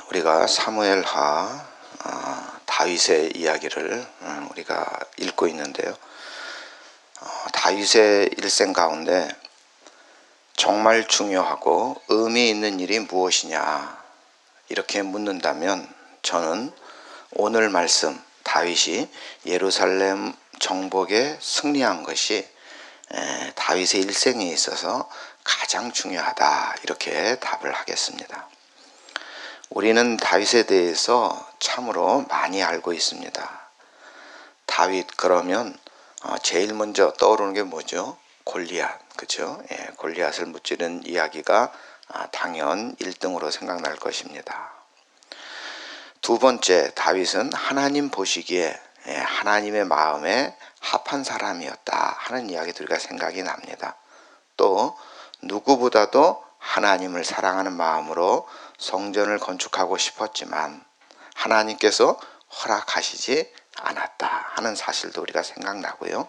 우리가 사무엘하 다윗의 이야기를 우리가 읽고 있는데요. 다윗의 일생 가운데 정말 중요하고 의미 있는 일이 무엇이냐 이렇게 묻는다면 저는 오늘 말씀 다윗이 예루살렘 정복에 승리한 것이 다윗의 일생에 있어서 가장 중요하다 이렇게 답을 하겠습니다. 우리는 다윗에 대해서 참으로 많이 알고 있습니다. 다윗 그러면 제일 먼저 떠오르는 게 뭐죠? 골리앗, 그렇죠? 골리앗을 무찌른 이야기가 당연 1등으로 생각날 것입니다. 두 번째, 다윗은 하나님 보시기에 하나님의 마음에 합한 사람이었다 하는 이야기도 우리가 생각이 납니다. 또 누구보다도 하나님을 사랑하는 마음으로 성전을 건축하고 싶었지만 하나님께서 허락하시지 않았다 하는 사실도 우리가 생각나고요.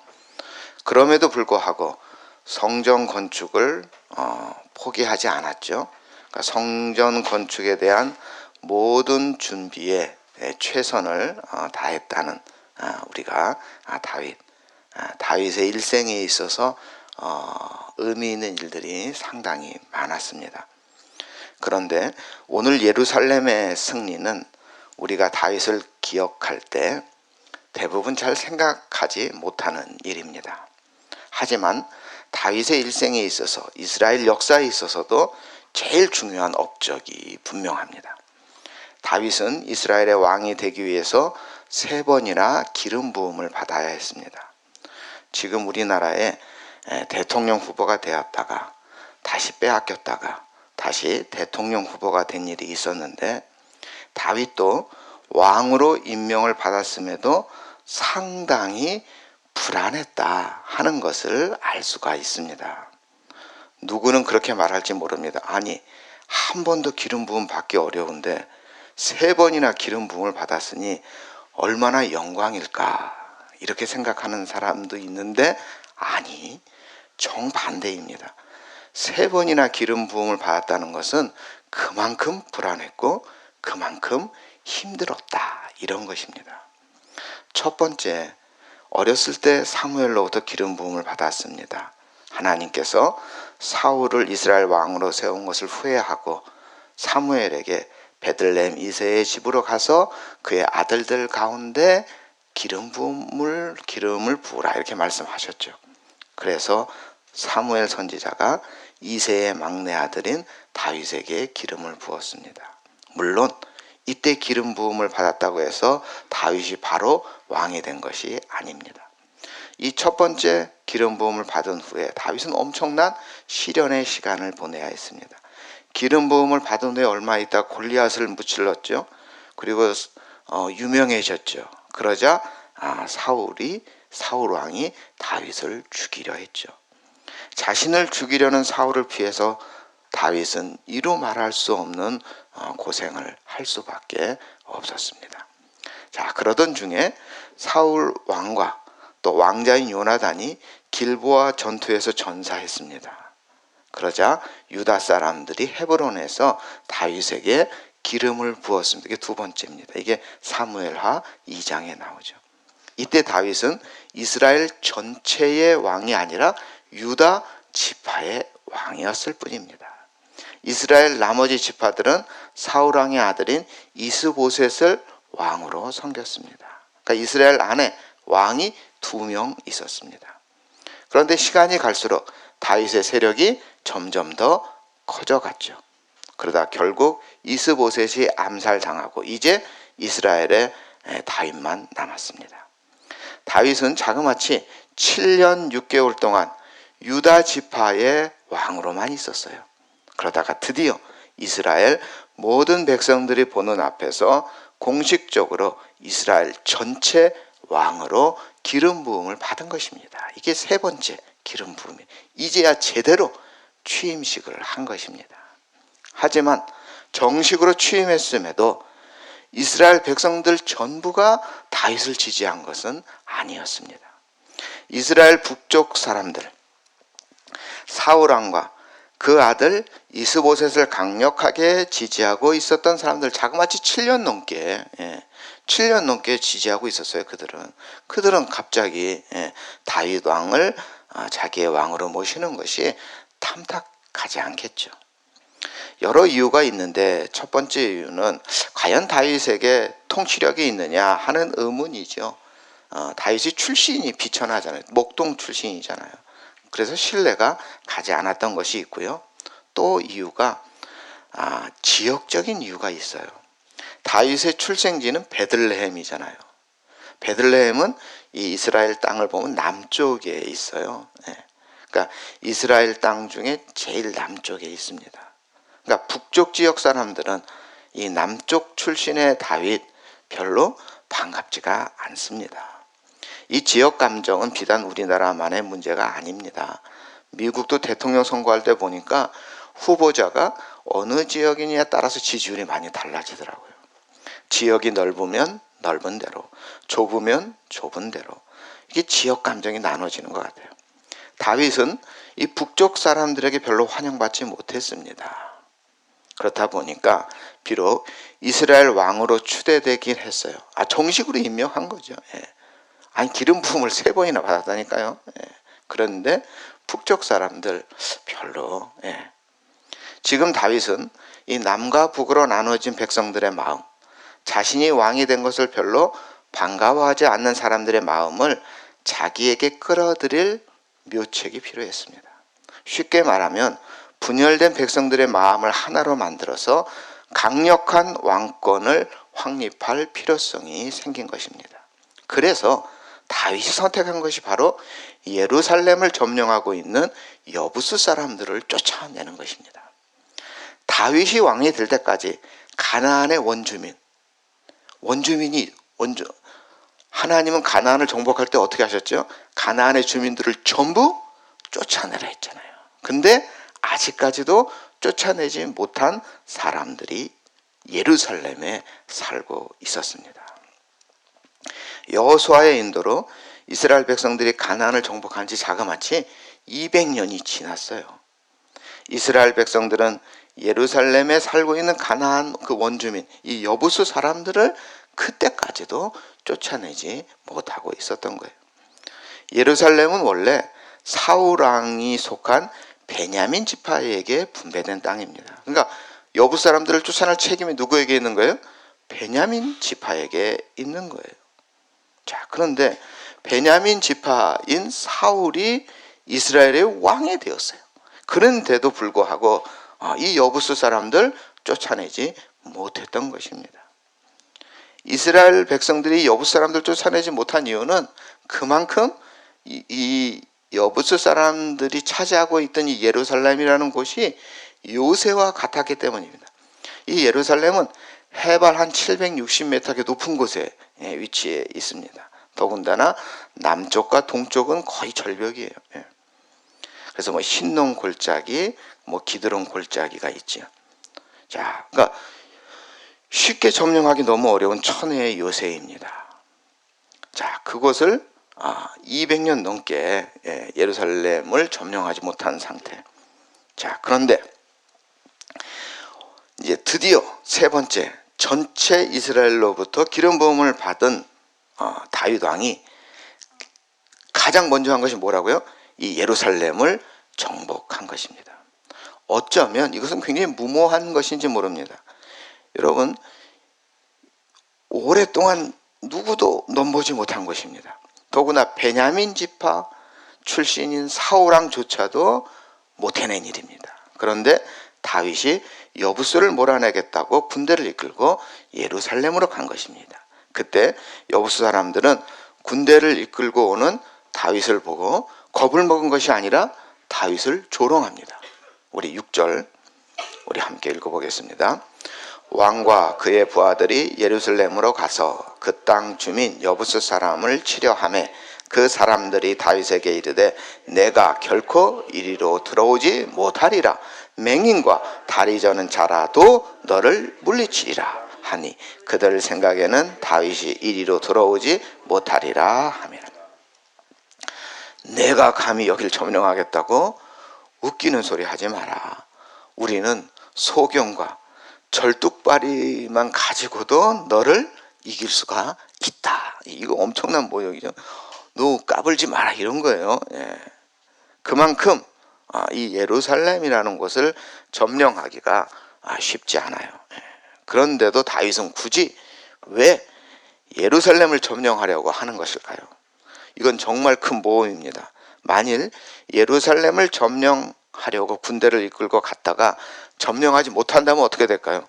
그럼에도 불구하고 성전 건축을 포기하지 않았죠. 그러니까 성전 건축에 대한 모든 준비에 최선을 다했다는 우리가 다윗의 일생에 있어서 의미 있는 일들이 상당히 많았습니다. 그런데 오늘 예루살렘의 승리는 우리가 다윗을 기억할 때 대부분 잘 생각하지 못하는 일입니다. 하지만 다윗의 일생에 있어서 이스라엘 역사에 있어서도 제일 중요한 업적이 분명합니다. 다윗은 이스라엘의 왕이 되기 위해서 3번이나 기름 부음을 받아야 했습니다. 지금 우리나라에 대통령 후보가 되었다가 다시 빼앗겼다가 다시 대통령 후보가 된 일이 있었는데 다윗도 왕으로 임명을 받았음에도 상당히 불안했다 하는 것을 알 수가 있습니다. 누구는 그렇게 말할지 모릅니다. 아니, 한 번도 기름 부음 받기 어려운데 3번이나 기름 부음을 받았으니 얼마나 영광일까 이렇게 생각하는 사람도 있는데 아니, 정반대입니다. 3번이나 기름 부음을 받았다는 것은 그만큼 불안했고 그만큼 힘들었다 이런 것입니다. 첫 번째, 어렸을 때 사무엘로부터 기름 부음을 받았습니다. 하나님께서 사울을 이스라엘 왕으로 세운 것을 후회하고 사무엘에게 베들레헴 이새의 집으로 가서 그의 아들들 가운데 기름을 부으라 이렇게 말씀하셨죠. 그래서 사무엘 선지자가 이새의 막내 아들인 다윗에게 기름을 부었습니다. 물론 이때 기름 부음을 받았다고 해서 다윗이 바로 왕이 된 것이 아닙니다. 이 첫 번째 기름 부음을 받은 후에 다윗은 엄청난 시련의 시간을 보내야 했습니다. 기름 부음을 받은 후에 얼마 있다 골리앗을 무찔렀죠. 그리고 유명해졌죠. 그러자 사울 왕이 다윗을 죽이려 했죠. 자신을 죽이려는 사울을 피해서 다윗은 이루 말할 수 없는 고생을 할 수밖에 없었습니다. 자, 그러던 중에 사울 왕과 또 왕자인 요나단이 길보아 전투에서 전사했습니다. 그러자 유다 사람들이 헤브론에서 다윗에게 기름을 부었습니다. 이게 두 번째입니다. 이게 사무엘하 2장에 나오죠. 이때 다윗은 이스라엘 전체의 왕이 아니라 유다 지파의 왕이었을 뿐입니다. 이스라엘 나머지 지파들은 사울 왕의 아들인 이스보셋을 왕으로 섬겼습니다. 그러니까 이스라엘 안에 왕이 2명 있었습니다. 그런데 시간이 갈수록 다윗의 세력이 점점 더 커져갔죠. 그러다 결국 이스보셋이 암살당하고 이제 이스라엘에 다윗만 남았습니다. 다윗은 자그마치 7년 6개월 동안 유다 지파의 왕으로만 있었어요. 그러다가 드디어 이스라엘 모든 백성들이 보는 앞에서 공식적으로 이스라엘 전체 왕으로 기름 부음을 받은 것입니다. 이게 3번째 기름 부음이 이제야 제대로 취임식을 한 것입니다. 하지만 정식으로 취임했음에도 이스라엘 백성들 전부가 다윗을 지지한 것은 아니었습니다. 이스라엘 북쪽 사람들, 사울 왕과 그 아들 이스보셋을 강력하게 지지하고 있었던 사람들, 자그마치 7년 넘게 7년 넘게 지지하고 있었어요. 그들은 갑자기 다윗 왕을 자기의 왕으로 모시는 것이 탐탁하지 않겠죠. 여러 이유가 있는데 첫 번째 이유는 과연 다윗에게 통치력이 있느냐 하는 의문이죠. 다윗이 출신이 비천하잖아요. 목동 출신이잖아요. 그래서 신뢰가 가지 않았던 것이 있고요. 또 이유가 지역적인 이유가 있어요. 다윗의 출생지는 베들레헴이잖아요. 베들레헴은 이 이스라엘 땅을 보면 남쪽에 있어요. 그러니까 이스라엘 땅 중에 제일 남쪽에 있습니다. 그러니까 북쪽 지역 사람들은 이 남쪽 출신의 다윗 별로 반갑지가 않습니다. 이 지역 감정은 비단 우리나라만의 문제가 아닙니다. 미국도 대통령 선거할 때 보니까 후보자가 어느 지역이냐에 따라서 지지율이 많이 달라지더라고요. 지역이 넓으면 넓은 대로, 좁으면 좁은 대로, 이게 지역 감정이 나눠지는 것 같아요. 다윗은 이 북쪽 사람들에게 별로 환영받지 못했습니다. 그렇다 보니까 비록 이스라엘 왕으로 추대되긴 했어요. 정식으로 임명한 거죠. 기름 부음을 3번이나 받았다니까요. 그런데 북쪽 사람들 별로. 지금 다윗은 이 남과 북으로 나눠진 백성들의 마음, 자신이 왕이 된 것을 별로 반가워하지 않는 사람들의 마음을 자기에게 끌어들일 묘책이 필요했습니다. 쉽게 말하면 분열된 백성들의 마음을 하나로 만들어서 강력한 왕권을 확립할 필요성이 생긴 것입니다. 그래서 다윗이 선택한 것이 바로 예루살렘을 점령하고 있는 여부스 사람들을 쫓아내는 것입니다. 다윗이 왕이 될 때까지 가나안의 하나님은 가나안을 정복할 때 어떻게 하셨죠? 가나안의 주민들을 전부 쫓아내라 했잖아요. 근데 아직까지도 쫓아내지 못한 사람들이 예루살렘에 살고 있었습니다. 여호수아의 인도로 이스라엘 백성들이 가나안을 정복한 지 자그마치 200년이 지났어요. 이스라엘 백성들은 예루살렘에 살고 있는 가나안 그 원주민, 이 여부수 사람들을 그때까지도 쫓아내지 못하고 있었던 거예요. 예루살렘은 원래 사울 왕이 속한 베냐민 지파에게 분배된 땅입니다. 그러니까 여부 사람들을 쫓아낼 책임이 누구에게 있는 거예요? 베냐민 지파에게 있는 거예요. 자, 그런데 베냐민 지파인 사울이 이스라엘의 왕이 되었어요. 그런데도 불구하고 이 여부수 사람들 쫓아내지 못했던 것입니다. 이스라엘 백성들이 여부수 사람들 쫓아내지 못한 이유는 그만큼 이 여부수 사람들이 차지하고 있던 이 예루살렘이라는 곳이 요새와 같았기 때문입니다. 이 예루살렘은 해발 한 760m의 높은 곳에 위치해 있습니다. 더군다나 남쪽과 동쪽은 거의 절벽이에요. 그래서 흰농 골짜기, 기드론 골짜기가 있죠. 자, 그러니까 쉽게 점령하기 너무 어려운 천혜의 요새입니다. 자, 그곳을 200년 넘게 예루살렘을 점령하지 못한 상태. 자, 그런데 이제 드디어 세 번째, 전체 이스라엘로부터 기름 부음을 받은 다윗 왕이 가장 먼저 한 것이 뭐라고요? 이 예루살렘을 정복한 것입니다. 어쩌면 이것은 굉장히 무모한 것인지 모릅니다. 여러분, 오랫동안 누구도 넘보지 못한 것입니다. 더구나 베냐민 지파 출신인 사울왕조차도 못 해낸 일입니다. 그런데 다윗이 여부수를 몰아내겠다고 군대를 이끌고 예루살렘으로 간 것입니다. 그때 여부수 사람들은 군대를 이끌고 오는 다윗을 보고 겁을 먹은 것이 아니라 다윗을 조롱합니다. 우리 6절 우리 함께 읽어보겠습니다. 왕과 그의 부하들이 예루살렘으로 가서 그 땅 주민 여부스 사람을 치려하매 그 사람들이 다윗에게 이르되 내가 결코 이리로 들어오지 못하리라. 맹인과 다리 저는 자라도 너를 물리치리라 하니 그들 생각에는 다윗이 이리로 들어오지 못하리라 하며 내가 감히 여길 점령하겠다고 웃기는 소리 하지 마라. 우리는 소경과 절뚝발이만 가지고도 너를 이길 수가 있다. 이거 엄청난 모욕이죠. 너 까불지 마라 이런 거예요. 예. 그만큼 이 예루살렘이라는 곳을 점령하기가 쉽지 않아요. 예. 그런데도 다윗은 굳이 왜 예루살렘을 점령하려고 하는 것일까요? 이건 정말 큰 모험입니다. 만일 예루살렘을 점령하려고 군대를 이끌고 갔다가 점령하지 못한다면 어떻게 될까요?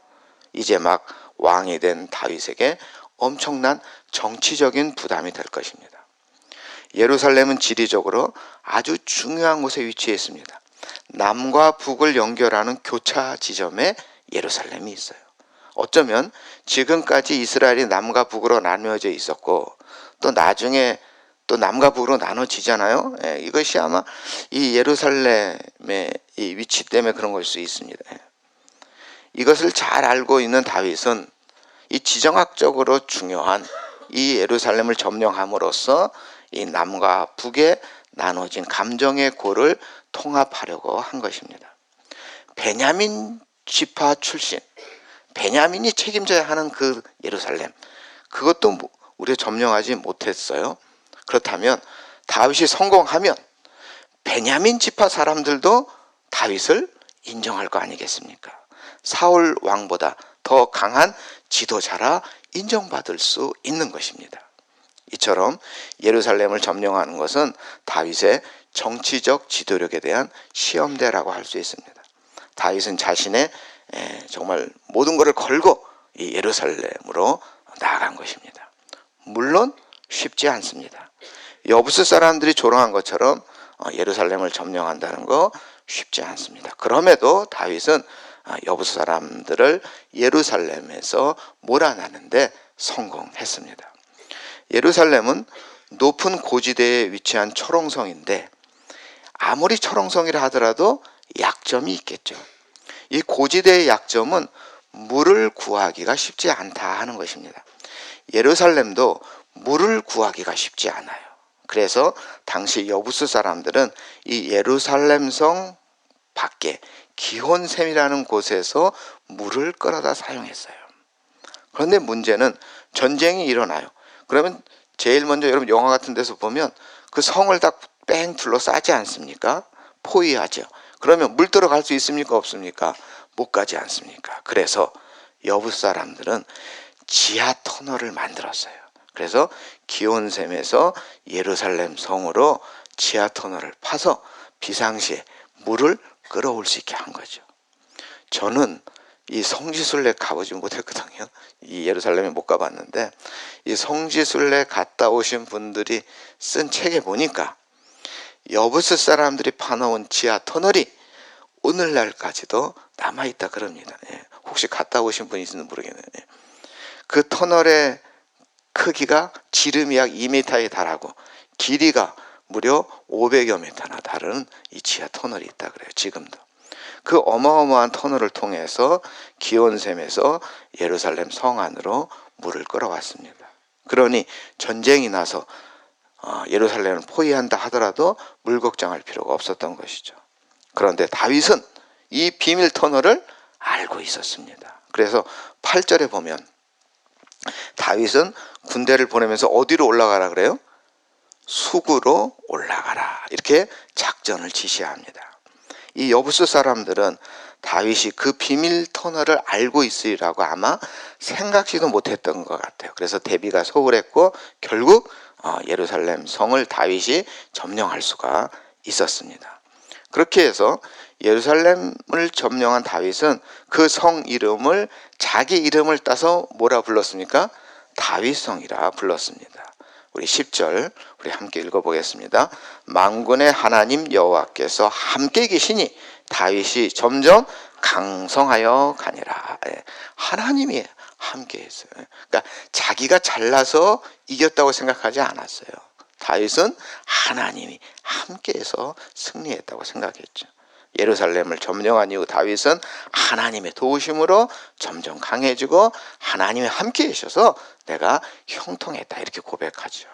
이제 막 왕이 된 다윗에게 엄청난 정치적인 부담이 될 것입니다. 예루살렘은 지리적으로 아주 중요한 곳에 위치해 있습니다. 남과 북을 연결하는 교차 지점에 예루살렘이 있어요. 어쩌면 지금까지 이스라엘이 남과 북으로 나누어져 있었고 또 나중에 또 남과 북으로 나눠지잖아요. 예, 이것이 아마 이 예루살렘의 이 위치 때문에 그런 걸 수 있습니다. 예. 이것을 잘 알고 있는 다윗은 이 지정학적으로 중요한 이 예루살렘을 점령함으로써 이 남과 북에 나눠진 감정의 골을 통합하려고 한 것입니다. 베냐민 지파 출신, 베냐민이 책임져야 하는 그 예루살렘, 그것도 우리가 점령하지 못했어요. 그렇다면 다윗이 성공하면 베냐민 지파 사람들도 다윗을 인정할 거 아니겠습니까? 사울 왕보다 더 강한 지도자라 인정받을 수 있는 것입니다. 이처럼 예루살렘을 점령하는 것은 다윗의 정치적 지도력에 대한 시험대라고 할 수 있습니다. 다윗은 자신의 정말 모든 것을 걸고 이 예루살렘으로 나아간 것입니다. 물론 쉽지 않습니다. 여부스 사람들이 조롱한 것처럼 예루살렘을 점령한다는 거 쉽지 않습니다. 그럼에도 다윗은 여부스 사람들을 예루살렘에서 몰아내는데 성공했습니다. 예루살렘은 높은 고지대에 위치한 초롱성인데 아무리 초롱성이라 하더라도 약점이 있겠죠. 이 고지대의 약점은 물을 구하기가 쉽지 않다 하는 것입니다. 예루살렘도 물을 구하기가 쉽지 않아요. 그래서 당시 여부스 사람들은 이 예루살렘성 밖에 기혼샘이라는 곳에서 물을 끌어다 사용했어요. 그런데 문제는 전쟁이 일어나요. 그러면 제일 먼저 여러분 영화 같은 데서 보면 그 성을 다 뺑 둘러싸지 않습니까? 포위하죠. 그러면 물 들어갈 수 있습니까? 없습니까? 못 가지 않습니까? 그래서 여부스 사람들은 지하 터널을 만들었어요. 그래서 기온샘에서 예루살렘 성으로 지하 터널을 파서 비상시에 물을 끌어올 수 있게 한 거죠. 저는 이 성지순례 가보지 못했거든요. 이 예루살렘에 못 가봤는데 이 성지순례 갔다 오신 분들이 쓴 책에 보니까 여부스 사람들이 파놓은 지하 터널이 오늘날까지도 남아있다 그럽니다. 예. 혹시 갔다 오신 분이 있는지 모르겠네요. 예. 그 터널의 크기가 지름이 약 2m에 달하고 길이가 무려 500여 m나 다른 이 지하 터널이 있다 그래요. 지금도. 그 어마어마한 터널을 통해서 기온샘에서 예루살렘 성 안으로 물을 끌어왔습니다. 그러니 전쟁이 나서 예루살렘을 포위한다 하더라도 물 걱정할 필요가 없었던 것이죠. 그런데 다윗은 이 비밀 터널을 알고 있었습니다. 그래서 8절에 보면 다윗은 군대를 보내면서 어디로 올라가라 그래요? 수구로 올라가라 이렇게 작전을 지시합니다. 이 여부스 사람들은 다윗이 그 비밀 터널을 알고 있으리라고 아마 생각지도 못했던 것 같아요. 그래서 대비가 소홀했고 결국 예루살렘 성을 다윗이 점령할 수가 있었습니다. 그렇게 해서 예루살렘을 점령한 다윗은 그 성 이름을 자기 이름을 따서 뭐라 불렀습니까? 다윗성이라 불렀습니다. 우리 10절 우리 함께 읽어보겠습니다. 만군의 하나님 여호와께서 함께 계시니 다윗이 점점 강성하여 가니라. 하나님이 함께 했어요. 그러니까 자기가 잘나서 이겼다고 생각하지 않았어요. 다윗은 하나님이 함께해서 승리했다고 생각했죠. 예루살렘을 점령한 이후 다윗은 하나님의 도우심으로 점점 강해지고 하나님이 함께 계셔서 내가 형통했다 이렇게 고백하죠.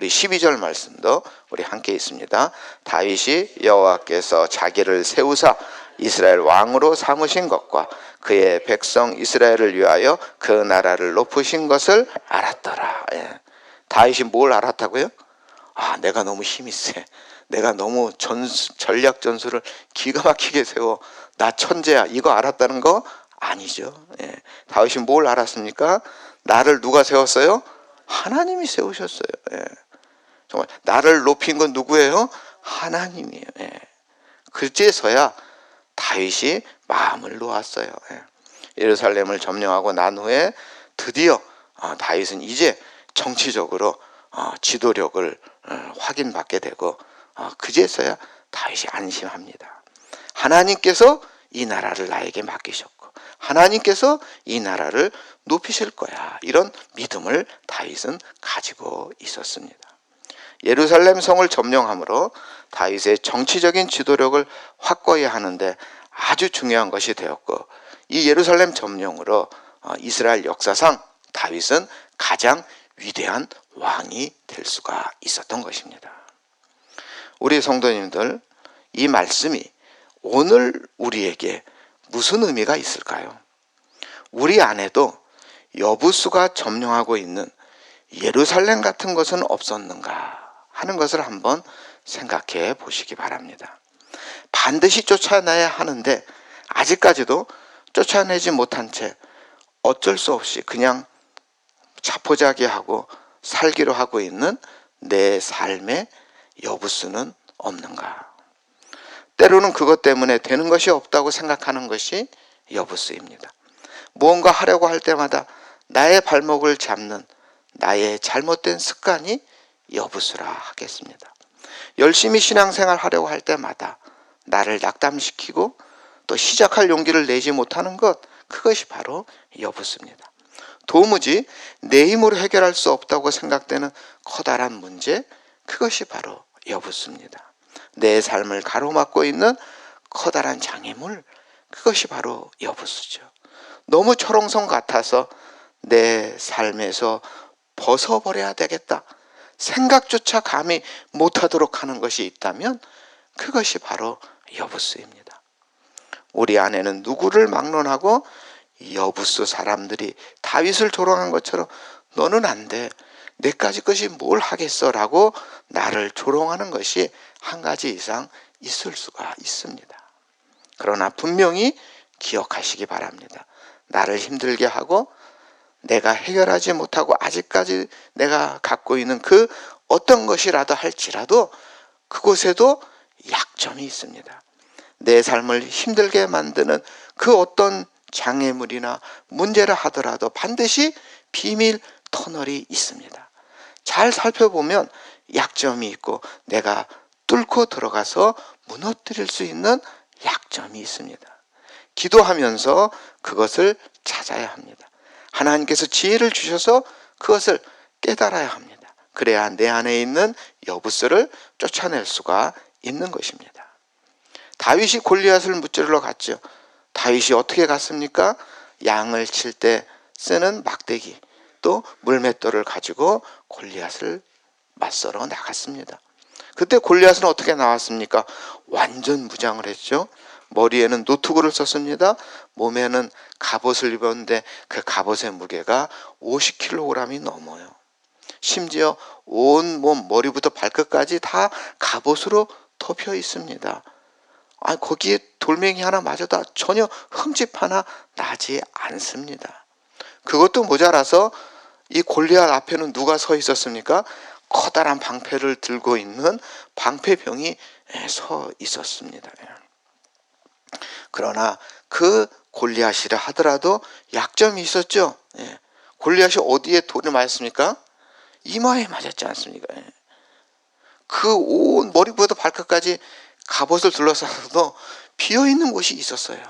우리 12절 말씀도 우리 함께 있습니다. 다윗이 여호와께서 자기를 세우사 이스라엘 왕으로 삼으신 것과 그의 백성 이스라엘을 위하여 그 나라를 높으신 것을 알았더라. 예. 다윗이 뭘 알았다고요? 내가 너무 힘이 세. 내가 너무 전략 전술을 기가 막히게 세워. 나 천재야. 이거 알았다는 거 아니죠. 예. 다윗이 뭘 알았습니까? 나를 누가 세웠어요? 하나님이 세우셨어요. 예. 정말 나를 높인 건 누구예요? 하나님이에요. 예. 그제서야 다윗이 마음을 놓았어요. 예. 예루살렘을 점령하고 난 후에 드디어 다윗은 이제 정치적으로 지도력을 확인받게 되고 그제서야 다윗이 안심합니다. 하나님께서 이 나라를 나에게 맡기셨고 하나님께서 이 나라를 높이실 거야. 이런 믿음을 다윗은 가지고 있었습니다. 예루살렘 성을 점령함으로 다윗의 정치적인 지도력을 확고히 하는데 아주 중요한 것이 되었고 이 예루살렘 점령으로 이스라엘 역사상 다윗은 가장 위대한 왕이 될 수가 있었던 것입니다. 우리 성도님들, 이 말씀이 오늘 우리에게 무슨 의미가 있을까요? 우리 안에도 여부수가 점령하고 있는 예루살렘 같은 것은 없었는가 하는 것을 한번 생각해 보시기 바랍니다. 반드시 쫓아내야 하는데 아직까지도 쫓아내지 못한 채 어쩔 수 없이 그냥 자포자기하고 살기로 하고 있는 내 삶의 여부수는 없는가? 때로는 그것 때문에 되는 것이 없다고 생각하는 것이 여부수입니다. 무언가 하려고 할 때마다 나의 발목을 잡는 나의 잘못된 습관이 여부수라 하겠습니다. 열심히 신앙생활 하려고 할 때마다 나를 낙담시키고 또 시작할 용기를 내지 못하는 것, 그것이 바로 여부수입니다. 도무지 내 힘으로 해결할 수 없다고 생각되는 커다란 문제, 그것이 바로 여부수입니다. 내 삶을 가로막고 있는 커다란 장애물, 그것이 바로 여부수죠. 너무 철옹성 같아서 내 삶에서 벗어버려야 되겠다 생각조차 감히 못하도록 하는 것이 있다면 그것이 바로 여부수입니다. 우리 안에는 누구를 막론하고 여부수 사람들이 다윗을 조롱한 것처럼 너는 안 돼, 내까지 것이 뭘 하겠어 라고 나를 조롱하는 것이 한 가지 이상 있을 수가 있습니다. 그러나 분명히 기억하시기 바랍니다. 나를 힘들게 하고 내가 해결하지 못하고 아직까지 내가 갖고 있는 그 어떤 것이라도 할지라도 그곳에도 약점이 있습니다. 내 삶을 힘들게 만드는 그 어떤 장애물이나 문제라 하더라도 반드시 비밀 터널이 있습니다. 잘 살펴보면 약점이 있고 내가 뚫고 들어가서 무너뜨릴 수 있는 약점이 있습니다. 기도하면서 그것을 찾아야 합니다. 하나님께서 지혜를 주셔서 그것을 깨달아야 합니다. 그래야 내 안에 있는 여부수를 쫓아낼 수가 있는 것입니다. 다윗이 골리앗을 무찌르러 갔죠. 다윗이 어떻게 갔습니까? 양을 칠 때 쓰는 막대기, 또 물맷돌을 가지고 골리앗을 맞서러 나갔습니다. 그때 골리앗은 어떻게 나왔습니까? 완전 무장을 했죠. 머리에는 노트구를 썼습니다. 몸에는 갑옷을 입었는데 그 갑옷의 무게가 50kg이 넘어요. 심지어 온 몸 머리부터 발끝까지 다 갑옷으로 덮여 있습니다. 거기에 돌멩이 하나 맞아도 전혀 흠집 하나 나지 않습니다. 그것도 모자라서 이 골리앗 앞에는 누가 서 있었습니까? 커다란 방패를 들고 있는 방패병이 서 있었습니다. 그러나 그 골리앗이라 하더라도 약점이 있었죠. 골리앗이 어디에 돌을 맞았습니까? 이마에 맞았지 않습니까? 그 온 머리부터 발끝까지 갑옷을 둘러싸서도 비어있는 곳이 있었어요.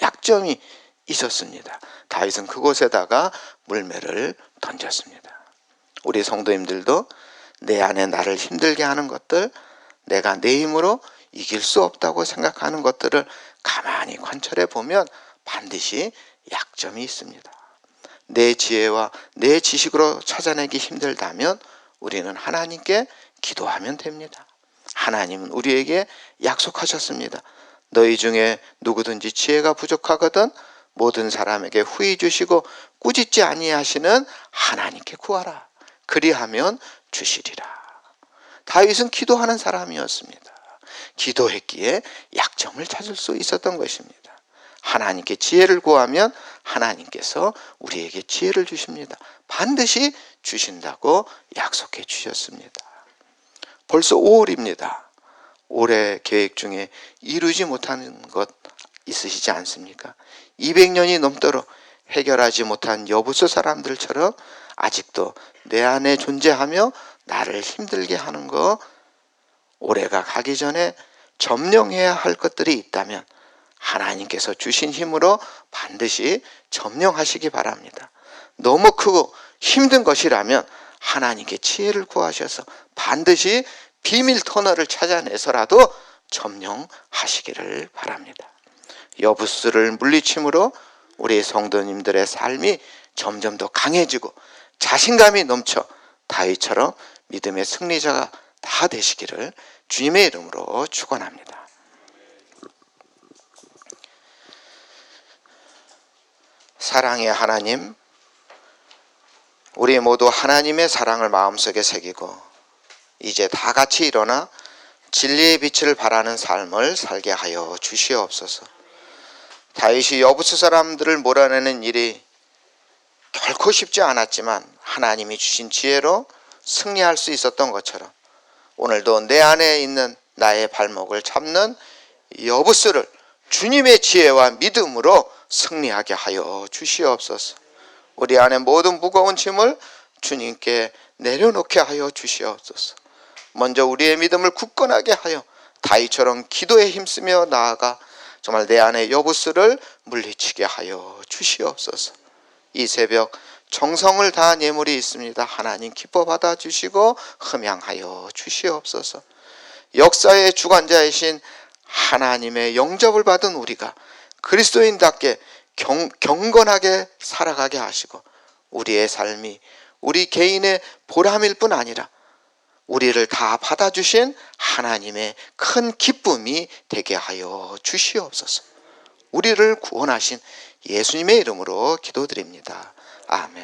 약점이 있었습니다. 다윗은 그곳에다가 물매를 던졌습니다. 우리 성도님들도 내 안에 나를 힘들게 하는 것들, 내가 내 힘으로 이길 수 없다고 생각하는 것들을 가만히 관찰해 보면 반드시 약점이 있습니다. 내 지혜와 내 지식으로 찾아내기 힘들다면 우리는 하나님께 기도하면 됩니다. 하나님은 우리에게 약속하셨습니다. 너희 중에 누구든지 지혜가 부족하거든 모든 사람에게 후히 주시고 꾸짖지 아니하시는 하나님께 구하라. 그리하면 주시리라. 다윗은 기도하는 사람이었습니다. 기도했기에 약점을 찾을 수 있었던 것입니다. 하나님께 지혜를 구하면 하나님께서 우리에게 지혜를 주십니다. 반드시 주신다고 약속해 주셨습니다. 벌써 5월입니다. 올해 계획 중에 이루지 못하는 것 있으시지 않습니까? 200년이 넘도록 해결하지 못한 여부수 사람들처럼 아직도 내 안에 존재하며 나를 힘들게 하는 거, 올해가 가기 전에 점령해야 할 것들이 있다면 하나님께서 주신 힘으로 반드시 점령하시기 바랍니다. 너무 크고 힘든 것이라면 하나님께 지혜를 구하셔서 반드시 비밀 터널을 찾아내서라도 점령하시기를 바랍니다. 여부수를 물리침으로 우리 성도님들의 삶이 점점 더 강해지고 자신감이 넘쳐 다윗처럼 믿음의 승리자가 다 되시기를 주님의 이름으로 축원합니다. 사랑의 하나님, 우리 모두 하나님의 사랑을 마음속에 새기고 이제 다 같이 일어나 진리의 빛을 발하는 삶을 살게 하여 주시옵소서. 다윗이 여부수 사람들을 몰아내는 일이 결코 쉽지 않았지만 하나님이 주신 지혜로 승리할 수 있었던 것처럼 오늘도 내 안에 있는 나의 발목을 잡는 여부수를 주님의 지혜와 믿음으로 승리하게 하여 주시옵소서. 우리 안에 모든 무거운 짐을 주님께 내려놓게 하여 주시옵소서. 먼저 우리의 믿음을 굳건하게 하여 다윗처럼 기도에 힘쓰며 나아가 정말 내 안에 여부수를 물리치게 하여 주시옵소서. 이 새벽 정성을 다한 예물이 있습니다. 하나님 기뻐 받아주시고 흠양하여 주시옵소서. 역사의 주관자이신 하나님의 영접을 받은 우리가 그리스도인답게 경건하게 살아가게 하시고 우리의 삶이 우리 개인의 보람일 뿐 아니라 우리를 다 받아주신 하나님의 큰 기쁨이 되게 하여 주시옵소서. 우리를 구원하신 예수님의 이름으로 기도드립니다. 아멘.